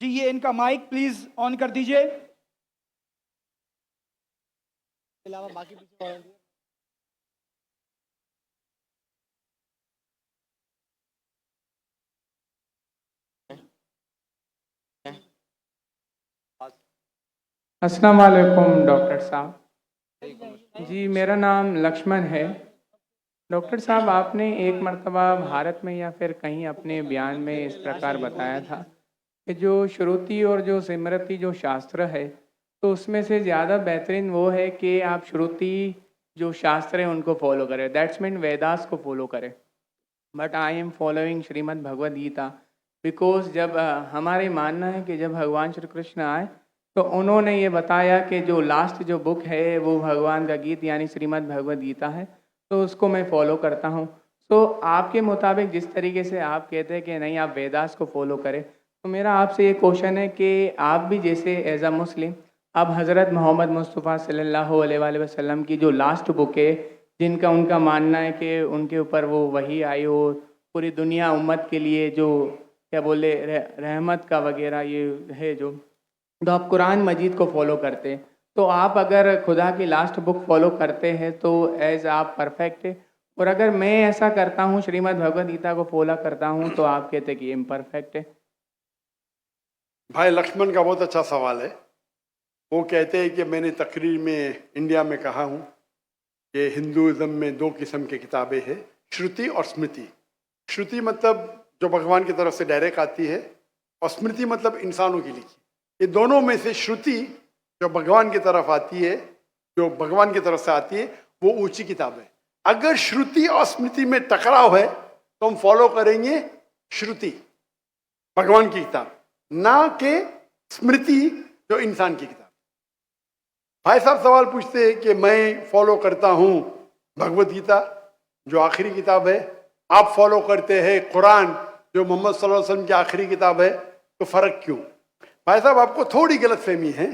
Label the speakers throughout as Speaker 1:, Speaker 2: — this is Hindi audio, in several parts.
Speaker 1: जी ये इनका माइक प्लीज ऑन कर दीजिए।
Speaker 2: अलावा बाकी पीछे volunteer।
Speaker 3: अस्सलाम वालेकुम डॉक्टर साहब। जी मेरा नाम लक्ष्मण है। डॉक्टर साहब आपने एक मर्तबा भारत में या फिर कहीं अपने बयान में इस प्रकार बताया था कि जो श्रुति और जो स्मृति जो शास्त्र है तो उसमें से ज़्यादा बेहतरीन वो है कि आप श्रुति जो शास्त्र है उनको फॉलो करें, दैट्स मीन वेदास को फॉलो करें। But I am following Shrimad Bhagavad Gita because जब हमारे मानना है कि जब भगवान श्री कृष्ण आए तो उन्होंने ये बताया कि जो लास्ट जो बुक है वो भगवान का गीत यानी श्रीमद् भगवद गीता है, तो उसको मैं फॉलो करता हूँ। तो आपके मुताबिक जिस तरीके से आप कहते हैं कि नहीं आप वेदास को फॉलो करें, तो मेरा आपसे ये क्वेश्चन है कि आप भी जैसे एज अ मुस्लिम अब हज़रत मोहम्मद मुस्तफ़ा सल्लल्लाहु अलैहि वसल्लम की जो लास्ट बुक है जिनका उनका मानना है कि उनके ऊपर वो वही आई हो पूरी दुनिया उम्मत के लिए जो क्या बोले रहमत का वगैरह ये है जो, तो आप कुरान मजीद को फॉलो करते हैं। तो आप अगर खुदा की लास्ट बुक फॉलो करते हैं तो एज आप परफेक्ट है, और अगर मैं ऐसा करता हूँ श्रीमद् भगवद गीता को फॉलो करता हूँ तो आप कहते हैं कि इम्परफेक्ट है।
Speaker 4: भाई लक्ष्मण का बहुत अच्छा सवाल है। वो कहते हैं कि मैंने तकरीर में इंडिया में कहा हूँ कि हिंदुज़म में दो किस्म की किताबें हैं, श्रुति और स्मृति। श्रुति मतलब जो भगवान की तरफ से डायरेक्ट आती है और स्मृति मतलब इंसानों की लिखी। ये दोनों में से श्रुति जो भगवान की तरफ आती है, जो भगवान की तरफ से आती है, वो ऊंची किताब है। अगर श्रुति और स्मृति में टकराव है तो हम फॉलो करेंगे श्रुति, भगवान की किताब, ना के स्मृति जो इंसान की किताब। भाई साहब सवाल पूछते हैं कि मैं फॉलो करता हूं भगवत गीता जो आखिरी किताब है, आप फॉलो करते हैं कुरान जो मोहम्मद सल्लल्लाहु अलैहि वसल्लम की आखिरी किताब है, तो फर्क क्यों? भाई साहब आपको थोड़ी गलत फहमी है।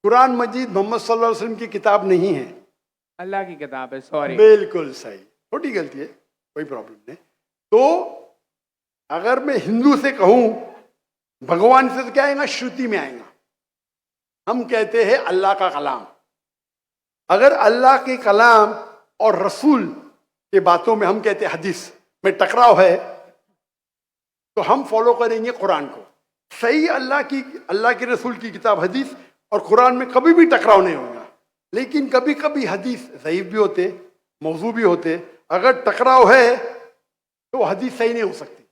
Speaker 4: कुरान मजीद मोहम्मद सल्लल्लाहु अलैहि वसल्लम की किताब नहीं है,
Speaker 3: अल्लाह की किताब है। सॉरी,
Speaker 4: बिल्कुल सही, छोटी गलती है, कोई प्रॉब्लम नहीं। तो अगर मैं हिंदू से कहूं भगवान से, तो क्या आएगा? श्रुति में आएगा। हम कहते हैं अल्लाह का कलाम। अगर अल्लाह के कलाम और रसूल के बातों में हम कहते हैं हदीस में टकराव है तो हम फॉलो करेंगे कुरान को। सही अल्लाह के रसूल की किताब हदीस और कुरान में कभी भी टकराव नहीं होगा, लेकिन कभी कभी हदीस ज़ईफ भी होते, मौजू भी होते। अगर टकराव है तो हदीस सही नहीं हो सकती।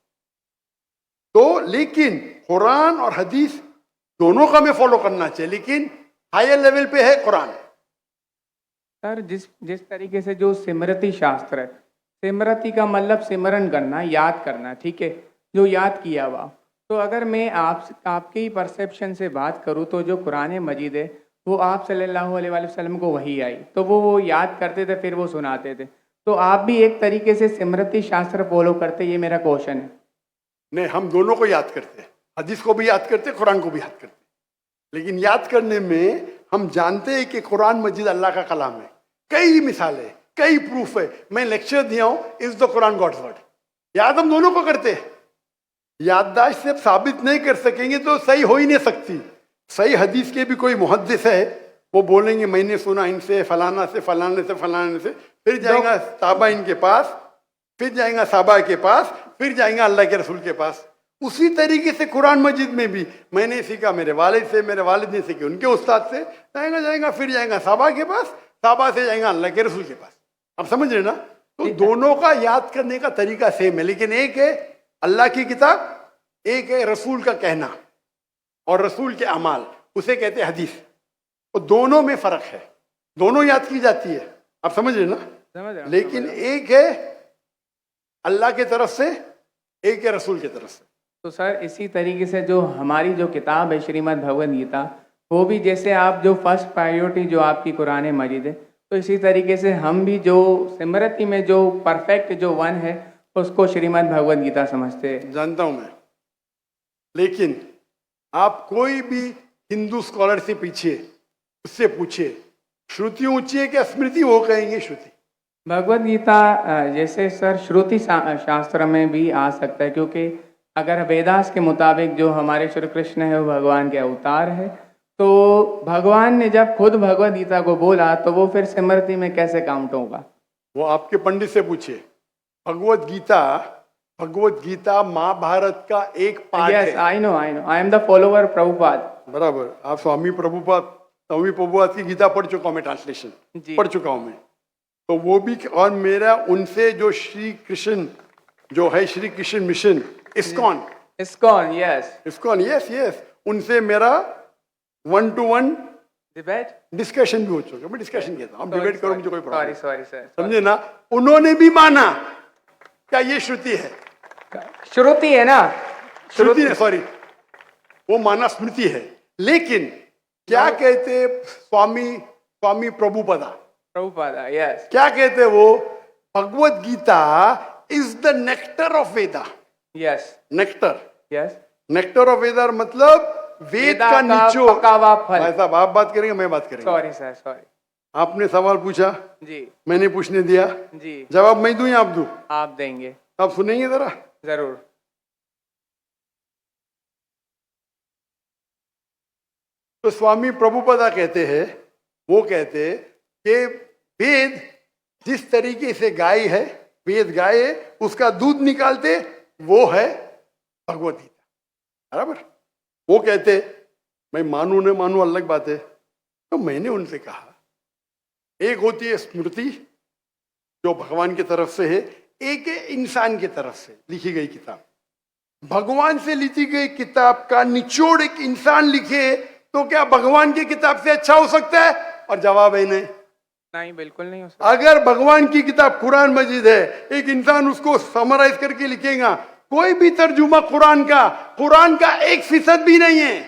Speaker 4: तो लेकिन कुरान और हदीस दोनों का हमें फॉलो करना चाहिए, लेकिन हायर लेवल पे है कुरान।
Speaker 3: सर जिस तरीके से जो स्मृति शास्त्र है, स्मृति का मतलब सिमरन करना, याद करना, ठीक है, जो याद किया हुआ। तो अगर मैं आपके ही परसेप्शन से बात करूँ तो जो कुरान मजीद है वो आप सल्लल्लाहु अलैहि वसल्लम को वही आई तो वो याद करते थे, फिर वो सुनाते थे। तो आप भी एक तरीके से स्मृति शास्त्र फॉलो करते, ये मेरा क्वेश्चन है।
Speaker 4: नहीं, हम दोनों को याद करते हैं, हदीस को भी याद करते, कुरान को भी याद करते। लेकिन याद करने में हम जानते हैं कि कुरान मजीद अल्लाह का कलाम है। कई मिसालें, कई प्रूफ है। मैं लेक्चर दिया हूं, is the Quran God's word. याद हम दोनों को करते हैं। याददाश्त से साबित नहीं कर सकेंगे तो सही हो ही नहीं सकती। सही हदीस के भी कोई मुहद्दिस है, वो बोलेंगे मैंने सुना इनसे फलाना से फलाने से फलाने से, फिर जाएगा साहबा इनके पास, फिर जाएगा साहबा के पास, फिर जाएगा अल्लाह के रसूल के पास। उसी तरीके से कुरान मजीद में भी मैंने सीखा मेरे वालिद से, मेरे वालिद ने सीखे उनके उस्ताद से, जाएगा फिर जाएगा साहबा के पास, साहबा से जाएगा अल्लाह के रसूल के पास। आप समझ रहे ना? तो दोनों का याद करने का तरीका सेम है, लेकिन एक है अल्लाह की किताब, एक है रसूल का कहना और रसूल के अमाल, उसे कहते हैं हदीस। तो दोनों में फर्क है, दोनों याद की जाती है। आप समझ रहे ना?
Speaker 3: समझ रहा हूं।
Speaker 4: लेकिन एक है अल्लाह की तरफ से, एक है रसूल की तरफ से।
Speaker 3: तो सर इसी तरीके से जो हमारी जो किताब है श्रीमद् भगवद गीता, वो भी जैसे आप जो फर्स्ट प्रायोरिटी जो आपकी कुरान मजीद है, तो इसी तरीके से हम भी जो स्मृति में जो परफेक्ट जो वन है उसको श्रीमद् भगवद गीता समझते हैं।
Speaker 4: जानता हूं मैं, लेकिन आप कोई भी हिंदू स्कॉलर से पीछे उससे पूछे श्रुति ऊंची है क्या स्मृति, वो कहेंगे श्रुति।
Speaker 3: भगवद गीता जैसे सर श्रुति शास्त्र में भी आ सकता है, क्योंकि अगर वेदास के मुताबिक जो हमारे श्री कृष्ण है वो भगवान के अवतार है, तो भगवान ने जब खुद भगवद गीता को बोला तो वो फिर स्मृति में कैसे काउंट होगा?
Speaker 4: वो आपके पंडित से पूछिए। भगवत गीता महाभारत का एक पार्ट
Speaker 3: यस,
Speaker 4: है।
Speaker 3: I know, I am the follower Prabhupada.
Speaker 4: बराबर, आप स्वामी प्रभुपाद की गीता पढ़ चुका हूं मैं, ट्रांसलेशन
Speaker 3: जी।
Speaker 4: पढ़ चुका हूं मैं। तो वो भी, और मेरा उनसे जो श्री कृष्ण जो है, Shri Krishna mission ISKCON,
Speaker 3: yes,
Speaker 4: yes yes, उनसे मेरा 1-to-1
Speaker 3: डिबेट,
Speaker 4: डिस्कशन भी हो चुका। मैं डिस्कशन कहता हूँ, आप डिबेट करो, मुझे कोई प्रॉब्लम
Speaker 3: सॉरी सर,
Speaker 4: समझे ना। उन्होंने भी माना क्या ये श्रुति है,
Speaker 3: श्रुति है ना,
Speaker 4: श्रुति है, सॉरी, वो माना स्मृति है। लेकिन क्या कहते स्वामी प्रभुपाद,
Speaker 3: यस,
Speaker 4: क्या कहते वो, Bhagavad Gita is the nectar of Veda.
Speaker 3: Yes,
Speaker 4: nectar,
Speaker 3: yes,
Speaker 4: nectar of Veda मतलब वेद का निचोड़।
Speaker 3: पका हुआ फल।
Speaker 4: भाई साहब, आप बात करेंगे, मैं बात करेंगे।
Speaker 3: Sorry sir, sorry.
Speaker 4: आपने सवाल पूछा,
Speaker 3: जी
Speaker 4: मैंने पूछने दिया,
Speaker 3: जी,
Speaker 4: जवाब मैं दूं या आप दूं?
Speaker 3: आप देंगे,
Speaker 4: आप सुनेंगे जरा।
Speaker 3: जरूर।
Speaker 4: तो स्वामी प्रभुपादा कहते हैं, वो कहते कि वेद जिस तरीके से गाय है, वेद गाय है, उसका दूध निकालते वो है भगवत गीता। बराबर, वो कहते, मैं मानू न मानू अलग बात है। तो मैंने उनसे कहा, एक होती है स्मृति जो भगवान की तरफ से है, एक है इंसान की तरफ से लिखी गई किताब। भगवान से लिखी गई किताब का निचोड़ एक इंसान लिखे तो क्या भगवान की किताब से अच्छा हो सकता है? और जवाब है नहीं,
Speaker 3: बिल्कुल नहीं हो सकता।
Speaker 4: अगर भगवान की किताब कुरान मजीद है, एक इंसान उसको समराइज करके लिखेगा, कोई भी तर्जुमा कुरान का 1% भी नहीं है।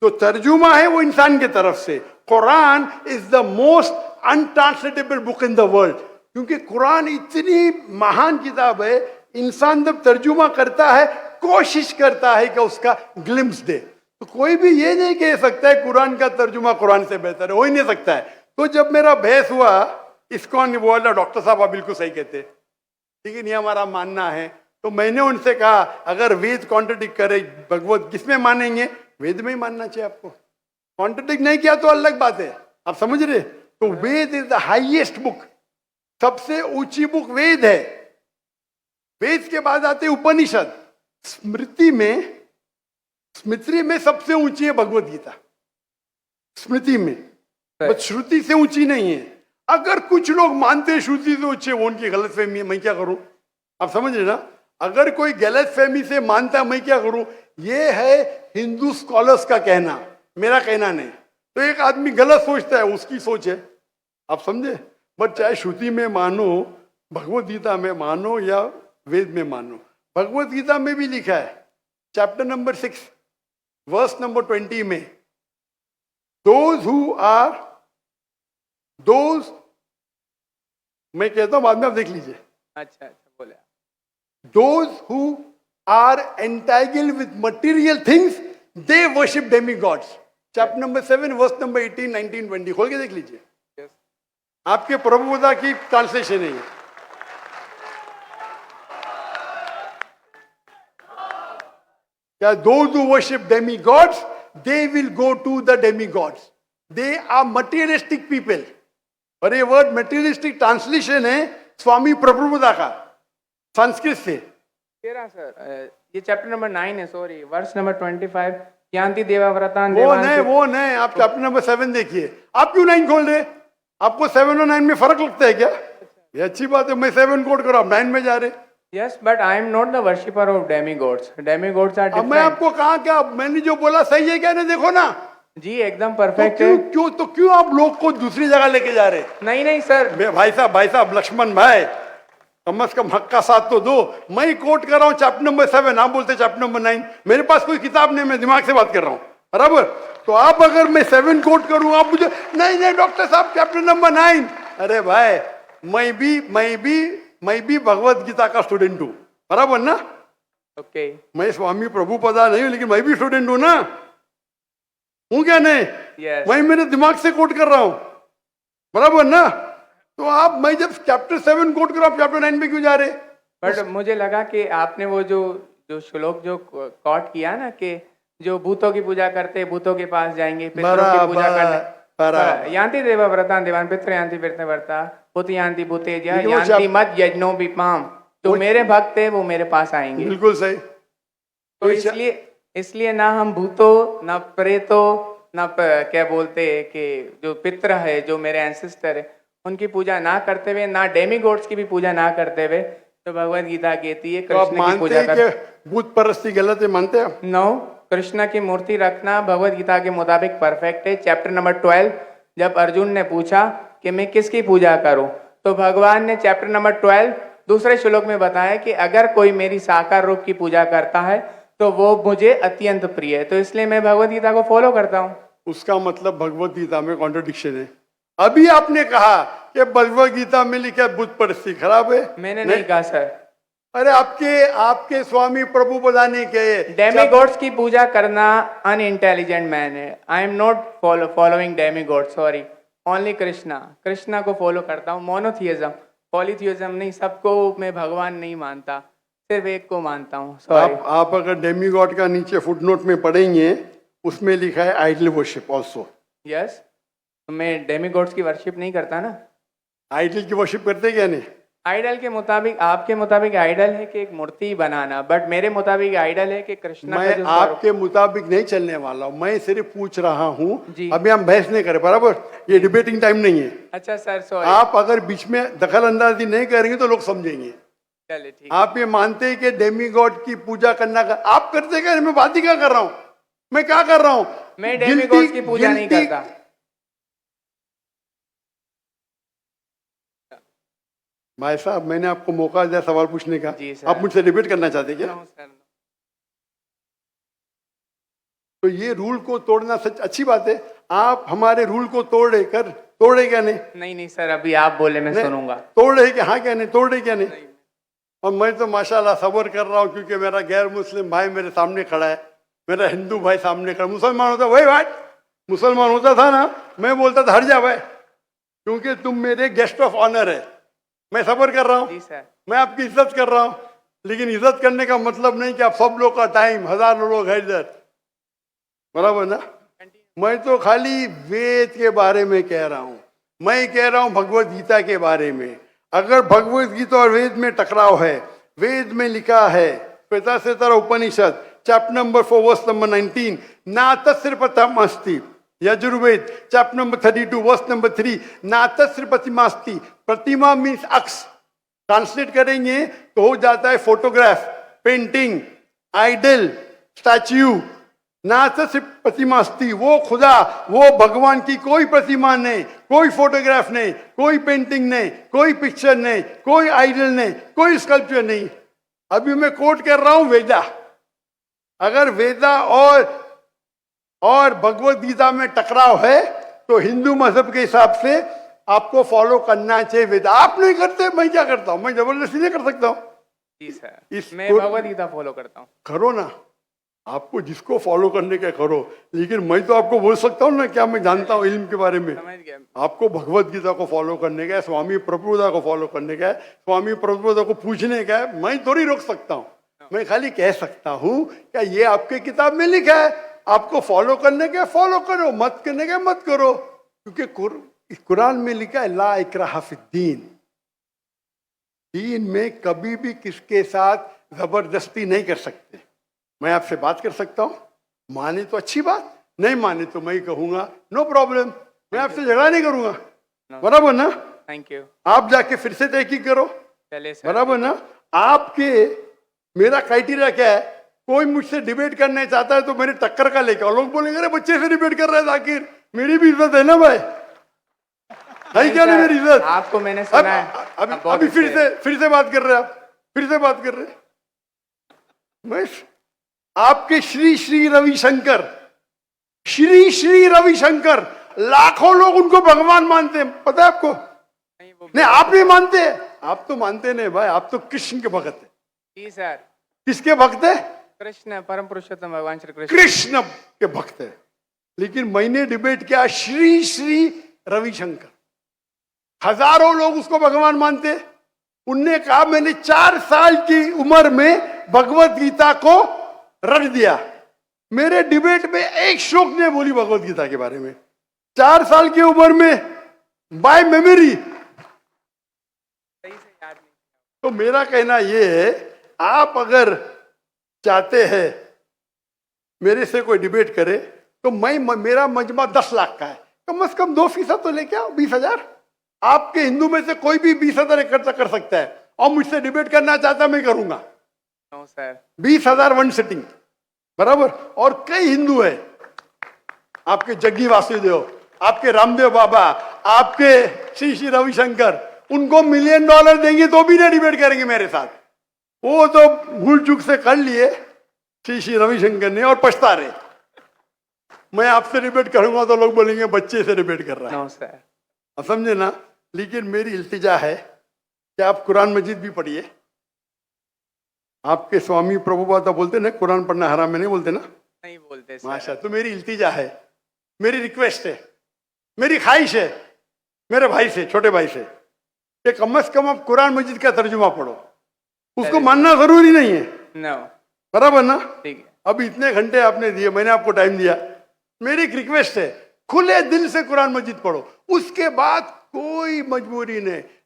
Speaker 4: तो तर्जुमा है वो इंसान के तरफ से। Quran is the most untranslatable book in the world, क्योंकि कुरान इतनी महान किताब है। इंसान जब तर्जुमा करता है, कोशिश करता है कि उसका ग्लिम्स दे, तो कोई भी ये नहीं कह सकता है कुरान का तर्जुमा कुरान से बेहतर है, हो ही नहीं सकता है। तो जब मेरा बहस हुआ, इस्कॉन बोला डॉक्टर साहब आप बिल्कुल सही कहते, लेकिन ये हमारा मानना है। तो मैंने उनसे कहा, अगर वेद कॉन्ट्रडिक्ट करे, भगवत किसमें मानेंगे? वेद में ही मानना चाहिए आपको। कॉन्ट्रडिक्ट नहीं किया तो अलग बात है, आप समझ रहे? तो वेद इज द हाईएस्ट बुक, सबसे ऊंची बुक वेद है। वेद के बाद आते उपनिषद। स्मृति में सबसे ऊंची है भगवत गीता, स्मृति में, बस श्रुति से ऊंची नहीं है। अगर कुछ लोग मानते हैं श्रुति से ऊंची, वो उनकी गलतफहमी है, मैं क्या करूं? आप समझ रहे ना? अगर कोई गलतफहमी से मानता है, मैं क्या करूं? ये है हिंदू स्कॉलर्स का कहना, मेरा कहना नहीं। तो एक आदमी गलत सोचता है, उसकी सोच है, आप समझे? बट चाहे श्रुति में मानो, भगवत गीता में मानो या वेद में मानो, भगवत गीता में भी लिखा है, चैप्टर नंबर 6 वर्स नंबर 20 में, मैं कहता हूं, बाद में आप देख लीजिए।
Speaker 3: अच्छा, बोले।
Speaker 4: Those who are entangled with material things, they worship demigods. Chapter number 7, verse number 18, 19, 20. खोल के देख लीजिए।
Speaker 3: Yes.
Speaker 4: आपके प्रभुदा की ट्रांसलेशन है ये। क्या those who worship demigods, they will go to the demigods. They are materialistic people. और ये वर्ड materialistic ट्रांसलेशन है स्वामी प्रभुदा का, संस्कृत से।
Speaker 3: तेरा सर, ये चैप्टर नंबर 9 है, सॉरी, वर्स नंबर 25, यान्ति देवाव्रतान
Speaker 4: वो नहीं, आप चैप्टर नंबर 7 देखिए। आप क्यों 9 खोल रहे? आपको 7 और 9 में फर्क लगता है क्या? ये अच्छी बात है, मैं 7 कोट करो, आप 9 में जा रहे।
Speaker 3: Yes, but I am not the worshipper of demigods. Demigods are different.
Speaker 4: मैं आपको कहा क्या, मैंने जो बोला सही है क्या? नहीं, देखो ना
Speaker 3: जी, एकदम परफेक्ट है।
Speaker 4: क्यों आप लोग को दूसरी जगह लेके जा रहे?
Speaker 3: नहीं सर,
Speaker 4: भाई साहब, लक्ष्मण भाई, कम से कम हक का साथ तो दो। मैं कोट कर रहा हूं चैप्टर नंबर 7, आप बोलते चैप्टर नंबर 9। मेरे पास कोई किताब नहीं, मैं दिमाग से बात कर रहा हूं, बराबर? तो आप अगर मैं 7 कोट करूं, आप मुझे नहीं डॉक्टर साहब चैप्टर नंबर 9। अरे भाई, मैं भी भगवत गीता का स्टूडेंट हूं, बराबर ना?
Speaker 3: ओके।
Speaker 4: मैं स्वामी प्रभुपादा नहीं हूं, लेकिन मैं भी स्टूडेंट हूं ना, हूं क्या नहीं?
Speaker 3: Yes.
Speaker 4: मैं मेरे दिमाग से कोट कर रहा हूं, बराबर ना? तो मैं जब चैप्टर 7 कोट कर रहा हूं, चैप्टर 9 में क्यों जा रहे?
Speaker 3: बट मुझे लगा कि आपने वो जो जो श्लोक जो कॉट किया ना कि जो भूतों की पूजा करते भूतों के पास जाएंगे, पितरों की पूजा करने यान्ति देवा व्रतान देवान पितृ यान्ति व्रत व्रता भूत यान्ति भूतेज
Speaker 4: लेकिन वो
Speaker 3: यान्ति मत यज्ञो विपाम। जो मेरे भक्त है वो मेरे पास आएंगे।
Speaker 4: बिल्कुल सही।
Speaker 3: तो इसलिए ना हम भूतों ना प्रेतों ना क्या बोलते हैं कि जो पितृ है जो मेरे एंसेस्टर है उनकी पूजा ना करते हुए, ना डेमीगॉड्स की भी पूजा ना करते हुए, तो भगवत गीता कहती है
Speaker 4: तो आप
Speaker 3: कृष्ण की
Speaker 4: मानते
Speaker 3: पूजा
Speaker 4: हैं
Speaker 3: कर।
Speaker 4: कि भूत परस्ती गलत है, मानते हैं आप?
Speaker 3: नो, कृष्ण की मूर्ति रखना भगवत गीता के मुताबिक परफेक्ट है। चैप्टर नंबर 12 जब अर्जुन ने पूछा कि मैं किसकी पूजा करूं, तो भगवान ने चैप्टर नंबर 12 दूसरे श्लोक में बताया कि अगर कोई मेरी साकार रूप की पूजा करता है तो वो मुझे अत्यंत प्रिय है। तो इसलिए मैं भगवत गीता को फॉलो करता हूँ।
Speaker 4: उसका मतलब भगवत गीता में कॉन्ट्रडिक्शन है। अभी आपने कहा कि भगवत गीता में लिखा है भूत परस्ती खराब है।
Speaker 3: मैंने नहीं कहा सर।
Speaker 4: अरे आपके स्वामी प्रभु बताने के
Speaker 3: डेमीगॉड्स की पूजा करना अनइंटेलिजेंट मैन है। आई am not following demigod, sorry, only Krishna को फॉलो करता हूँ। मोनोथियज्म, पॉलीथियज्म नहीं, सबको मैं भगवान नहीं मानता, सिर्फ एक को मानता हूँ। सॉरी।
Speaker 4: आप अगर डेमीगॉड का नीचे फुटनोट में पढ़ेंगे उसमें लिखा है आइडल वर्शिप ऑल्सो।
Speaker 3: यस, तो मैं डेमीगॉड्स की वर्शिप नहीं करता ना।
Speaker 4: आइडल की वर्शिप करते क्या नहीं?
Speaker 3: आइडल के मुताबिक, आपके मुताबिक आइडल है कि एक मूर्ति बनाना, बट मेरे मुताबिक आइडल है कि कृष्ण।
Speaker 4: मैं आपके मुताबिक नहीं चलने वाला हूँ, मैं सिर्फ पूछ रहा हूँ।
Speaker 3: जी।
Speaker 4: अभी हम बहस नहीं करें, बराबर? ये डिबेटिंग टाइम नहीं है।
Speaker 3: अच्छा सर, सॉरी।
Speaker 4: आप अगर बीच में दखल अंदाजी नहीं करेंगे तो लोग समझेंगे।
Speaker 3: चलिए ठीक।
Speaker 4: आप ये मानते हैं कि डेमीगॉड की पूजा करना आप करते क्या? मैं बात ही क्या कर रहा हूँ, मैं क्या कर रहा हूँ?
Speaker 3: मैं डेमीगॉड की पूजा नहीं करता।
Speaker 4: भाई साहब, मैंने आपको मौका दिया सवाल पूछने का,
Speaker 3: जी सर।
Speaker 4: आप मुझसे डिबेट करना चाहते क्या?
Speaker 3: No sir.
Speaker 4: तो ये रूल को तोड़ना सच अच्छी बात है। आप हमारे रूल को तोड़े क्या नहीं?
Speaker 3: नहीं सर, अभी आप बोले मैं सुनूंगा।
Speaker 4: तोड़े क्या? हाँ क्या नहीं? तोड़े क्या नहीं? और मैं तो माशाल्लाह सब्र कर रहा हूँ क्योंकि मेरा गैर मुस्लिम भाई मेरे सामने खड़ा है, मेरा हिंदू भाई सामने खड़ा। मुसलमान होता वही भाई, मुसलमान होता था ना, मैं बोलता था हट जा भाई, क्योंकि तुम मेरे गेस्ट ऑफ ऑनर है। मैं सब्र कर रहा हूँ,
Speaker 3: जी सर।
Speaker 4: मैं आपकी इज्जत कर रहा हूँ, लेकिन इज्जत करने का मतलब नहीं कि आप सब लोग का टाइम, हजारों लोग है इधर, बराबर ना? मैं तो खाली वेद के बारे में कह रहा हूँ, मैं कह रहा हूँ भगवत गीता के बारे में। अगर भगवत गीता और वेद में टकराव है, वेद में लिखा है Shvetashvatara Upanishad chapter number 4 verse number 19, ना तस्य प्रतिमास्ति। Yajurveda chapter number 32 verse number 3, ना तस्य प्रतिमास्ति। प्रतिमा मीन्स अक्स, ट्रांसलेट करेंगे तो हो जाता है फोटोग्राफ, पेंटिंग, आइडल, स्टैच्यू। ना तस्य प्रतिमास्ति, वो खुदा, वो भगवान की कोई प्रतिमा नहीं, कोई फोटोग्राफ नहीं, कोई पेंटिंग नहीं, कोई पिक्चर नहीं, कोई आइडल नहीं, कोई स्कल्पचर नहीं। अभी मैं कोट कर रहा हूं वेदा। अगर वेदा और भगवत गीता में टकराव है तो हिंदू मजहब के हिसाब से आपको फॉलो करना चाहिए वेदा। आप नहीं करते, मैं क्या करता हूं? मैं जबरदस्ती नहीं कर सकता हूं।
Speaker 3: जी सर, मैं भगवत गीता फॉलो करता हूँ।
Speaker 4: करो ना, आपको जिसको फॉलो करने का करो, लेकिन मैं तो आपको बोल सकता हूँ ना क्या मैं जानता हूँ इल्म के बारे में।
Speaker 3: समझ गया।
Speaker 4: आपको भगवत गीता को फॉलो करने का है, स्वामी प्रभुदा को फॉलो करने का है, स्वामी प्रभुदा को पूछने का है। मैं थोड़ी रोक सकता हूँ, मैं खाली कह सकता हूँ क्या ये आपके किताब में लिखा है, आपको फॉलो करने का फॉलो करो, मत करने का मत करो, क्योंकि कुरान में लिखा है ला इकराहा फिद्दीन। दीन में कभी भी किसके साथ जबरदस्ती नहीं कर सकते। मैं आपसे बात कर सकता हूँ, माने तो अच्छी बात, नहीं माने तो मैं ही कहूंगा नो प्रॉब्लम, मैं आपसे झगड़ा नहीं करूंगा, बराबर ना?
Speaker 3: Thank you.
Speaker 4: आप जाके फिर से तहकीक करो,
Speaker 3: चलिए सर।
Speaker 4: बराबर ना? आपके मेरा क्राइटेरिया क्या है? कोई मुझसे डिबेट करना चाहता है तो मेरे टक्कर का लेकर, लोग बोलेंगे अरे बच्चे से डिबेट कर रहे हैं जाकिर, मेरी भी इज्जत है ना भाई, है क्या नहीं मेरी इज्जत?
Speaker 3: आपको मैंने सुना है।
Speaker 4: अभी फिर से बात कर रहे हैं आप, फिर से बात कर रहे हैं। मैं आपके श्री श्री रविशंकर, श्री श्री रविशंकर, लाखों लोग उनको भगवान मानते हैं, पता है आपको? नहीं, आप नहीं मानते, आप तो मानते नहीं भाई, आप तो कृष्ण के भक्त है।
Speaker 3: जी सर।
Speaker 4: किसके भक्त है?
Speaker 3: कृष्ण, परम पुरुषोत्तम भगवान श्री कृष्ण,
Speaker 4: कृष्ण के भक्त है। लेकिन मैंने डिबेट किया श्री श्री रविशंकर, हजारों लोग उसको भगवान मानते। उनने कहा मैंने 4 साल की उम्र में भगवत गीता को रट दिया। मेरे डिबेट में एक श्लोक ने बोली भगवत गीता के बारे में। 4 साल की उम्र में बाय मेमोरी। तो मेरा कहना यह है, आप अगर चाहते हैं मेरे से कोई डिबेट करे तो मेरा मजमा 10 लाख का है, कम से कम 2% तो लेके आओ, 20,000। आपके हिंदू में से कोई भी 20,000 इकट्ठा कर सकता है और मुझसे डिबेट करना चाहता मैं करूंगा।
Speaker 3: No sir.
Speaker 4: 20,000 वन सिटिंग, बराबर। और कई हिंदू है, आपके जग्गी वासुदेव, आपके रामदेव बाबा, आपके श्री श्री रविशंकर, उनको $1 मिलियन देंगे तो भी ना डिबेट करेंगे मेरे साथ। वो तो भूल चूक से कर लिए श्री श्री रविशंकर ने और पछता रहे। मैं आपसे डिबेट करूंगा तो लोग बोलेंगे बच्चे से डिबेट कर रहा है।
Speaker 3: No sir.
Speaker 4: आप समझे ना। लेकिन मेरी इल्तिजा है कि आप कुरान मजीद भी पढ़िए। आपके स्वामी प्रभुपाद बोलते ना कुरान पढ़ना हराम में, नहीं बोलते ना?
Speaker 3: नहीं बोलते सर।
Speaker 4: माशा। तो मेरी इल्तिजा है, मेरी रिक्वेस्ट है, मेरी ख्वाहिश है मेरे भाई से, छोटे भाई से, कि कम से कम आप कुरान मजीद का तर्जुमा पढ़ो। उसको मानना जरूरी नहीं है,
Speaker 3: नो,
Speaker 4: बराबर ना?
Speaker 3: ठीक है।
Speaker 4: अब इतने घंटे आपने दिए, मैंने आपको टाइम दिया। मेरी एक रिक्वेस्ट है, खुले दिल से कुरान मजीद पढ़ो। उसके बाद कोई मजबूरी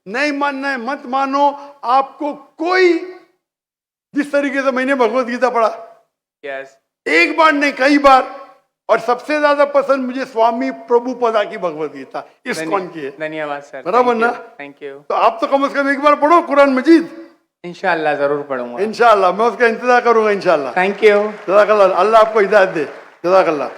Speaker 4: नहीं मानना है मत मानो। आपको कोई, जिस तरीके से मैंने भगवत गीता पढ़ा,
Speaker 3: यस,
Speaker 4: एक बार नहीं कई बार, और सबसे ज्यादा पसंद मुझे स्वामी प्रभुपदा की भगवत गीता, इस्कॉन की है।
Speaker 3: धन्यवाद सर।
Speaker 4: बराबर ना?
Speaker 3: Thank you.
Speaker 4: तो आप तो कम से कम एक बार पढ़ो कुरान मजीद।
Speaker 3: इंशाल्लाह जरूर पढ़ूंगा।
Speaker 4: इंशाल्लाह मैं उसका इंतजार करूंगा इंशाल्लाह।
Speaker 3: Thank you.
Speaker 4: जज़ाकल्लाह। अल्लाह आपको हिदायत दे। जज़ाकल्लाह।